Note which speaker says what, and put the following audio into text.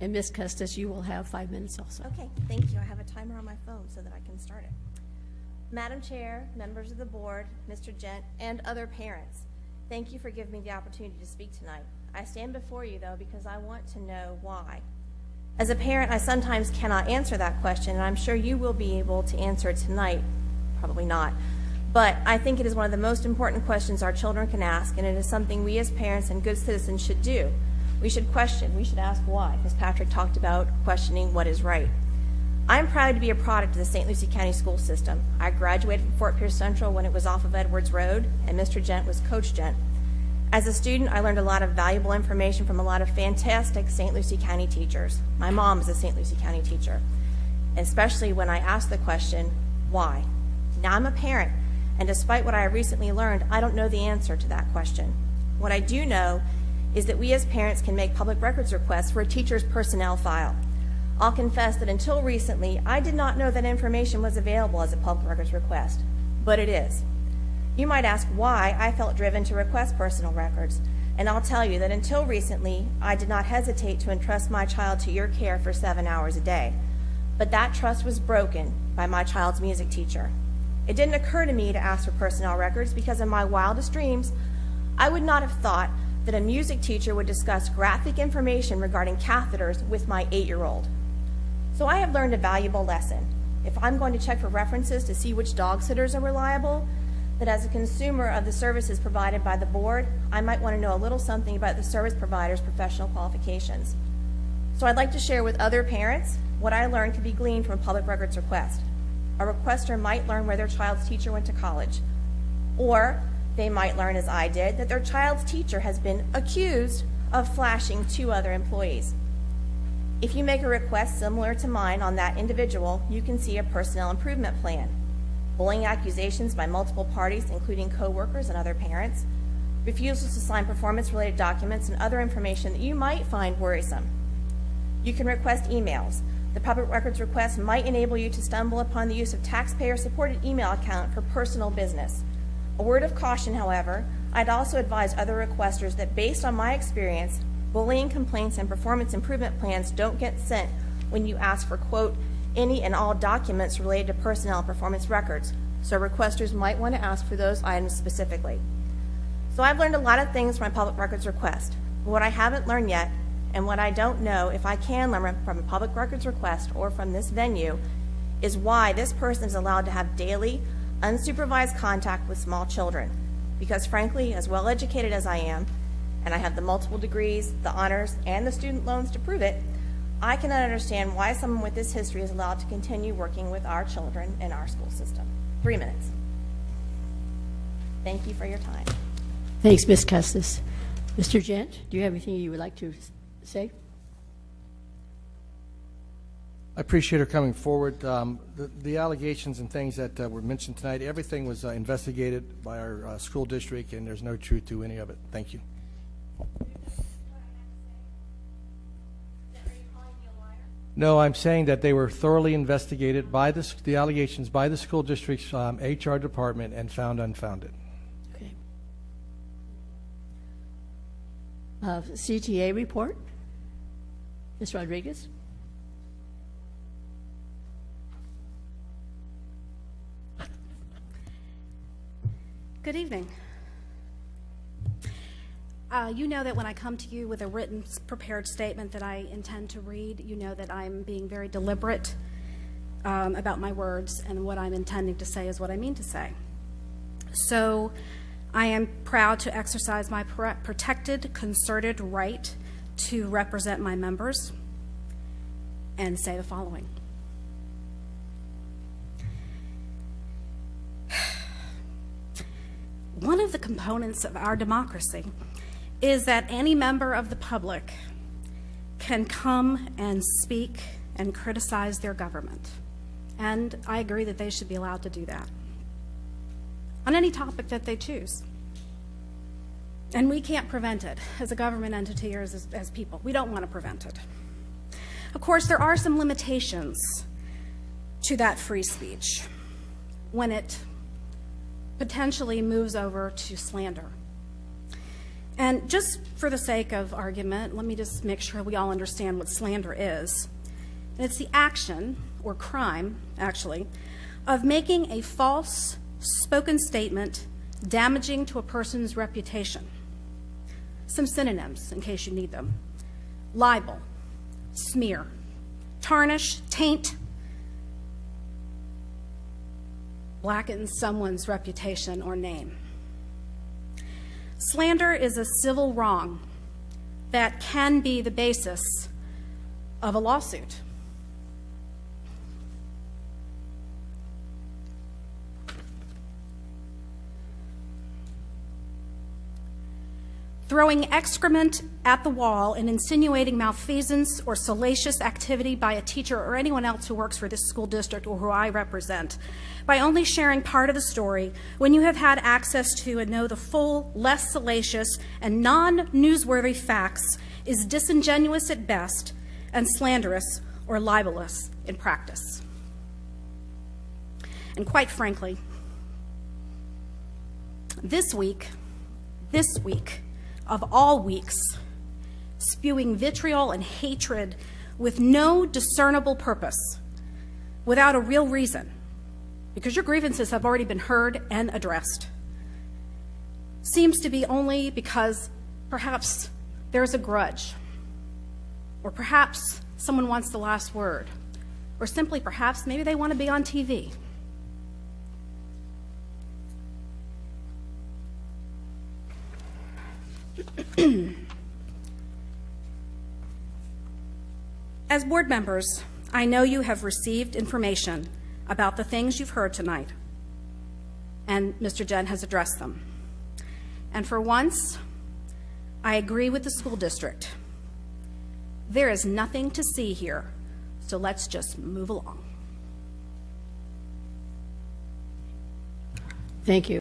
Speaker 1: And Ms. Custis, you will have 5 minutes also.
Speaker 2: Okay, thank you. I have a timer on my phone so that I can start it. Madam Chair, members of the board, Mr. Gent, and other parents, thank you for giving me the opportunity to speak tonight. I stand before you, though, because I want to know why. As a parent, I sometimes cannot answer that question, and I'm sure you will be able to answer it tonight. Probably not. But I think it is one of the most important questions our children can ask, and it is something we as parents and good citizens should do. We should question. We should ask why. Ms. Patrick talked about questioning what is right. I'm proud to be a product of the St. Lucie County school system. I graduated from Fort Pierce Central when it was off of Edwards Road, and Mr. Gent was Coach Gent. As a student, I learned a lot of valuable information from a lot of fantastic St. Lucie County teachers. My mom is a St. Lucie County teacher, especially when I asked the question, why? Now I'm a parent, and despite what I recently learned, I don't know the answer to that question. What I do know is that we as parents can make public records requests for a teacher's personnel file. I'll confess that until recently, I did not know that information was available as a public records request, but it is. You might ask why I felt driven to request personal records, and I'll tell you that until recently, I did not hesitate to entrust my child to your care for 7 hours a day. But that trust was broken by my child's music teacher. It didn't occur to me to ask for personnel records because in my wildest dreams, I would not have thought that a music teacher would discuss graphic information regarding catheters with my 8-year-old. So I have learned a valuable lesson. If I'm going to check for references to see which dog sitters are reliable, that as a consumer of the services provided by the board, I might want to know a little something about the service provider's professional qualifications. So I'd like to share with other parents what I learned could be gleaned from a public records request. A requester might learn where their child's teacher went to college, or they might learn, as I did, that their child's teacher has been accused of flashing 2 other employees. If you make a request similar to mine on that individual, you can see a personnel improvement plan. Bullying accusations by multiple parties, including coworkers and other parents, refusals to sign performance-related documents, and other information that you might find worrisome. You can request emails. The public records request might enable you to stumble upon the use of taxpayer-supported email account for personal business. A word of caution, however, I'd also advise other requesters that based on my experience, bullying complaints and performance improvement plans don't get sent when you ask for, quote, any and all documents related to personnel and performance records. So requesters might want to ask for those items specifically. So I've learned a lot of things from my public records request. But what I haven't learned yet, and what I don't know if I can learn from a public records request or from this venue, is why this person is allowed to have daily, unsupervised contact with small children. Because frankly, as well educated as I am, and I have the multiple degrees, the honors, and the student loans to prove it, I cannot understand why someone with this history is allowed to continue working with our children in our school system. 3 minutes. Thank you for your time.
Speaker 1: Thanks, Ms. Custis. Mr. Gent, do you have anything you would like to say?
Speaker 3: I appreciate her coming forward. The allegations and things that were mentioned tonight, everything was investigated by our school district, and there's no truth to any of it. Thank you. No, I'm saying that they were thoroughly investigated by the allegations by the school district's HR department and found unfounded.
Speaker 1: Okay. CTA report. Ms. Rodriguez.
Speaker 4: Good evening. You know that when I come to you with a written, prepared statement that I intend to read, you know that I'm being very deliberate about my words, and what I'm intending to say is what I mean to say. So I am proud to exercise my protected, concerted right to represent my members and say the following. One of the components of our democracy is that any member of the public can come and speak and criticize their government. And I agree that they should be allowed to do that on any topic that they choose. And we can't prevent it as a government entity or as people. We don't want to prevent it. Of course, there are some limitations to that free speech when it potentially moves over to slander. And just for the sake of argument, let me just make sure we all understand what slander is. And it's the action, or crime, actually, of making a false spoken statement damaging to a person's reputation. Some synonyms, in case you need them: libel, smear, tarnish, taint, blacken someone's reputation or name. Slander is a civil wrong that can be the basis of a lawsuit. Throwing excrement at the wall and insinuating malfeasance or salacious activity by a teacher or anyone else who works for this school district or who I represent, by only sharing part of the story when you have had access to and know the full, less salacious, and non-newsworthy facts, is disingenuous at best and slanderous or libelous in practice. And quite frankly, this week, of all weeks, spewing vitriol and hatred with no discernible purpose, without a real reason, because your grievances have already been heard and addressed, seems to be only because perhaps there's a grudge, or perhaps someone wants the last word, or simply perhaps maybe they want to be on TV. As board members, I know you have received information about the things you've heard tonight, and Mr. Gent has addressed them. And for once, I agree with the school district. There is nothing to see here, so let's just move along.
Speaker 1: Thank you.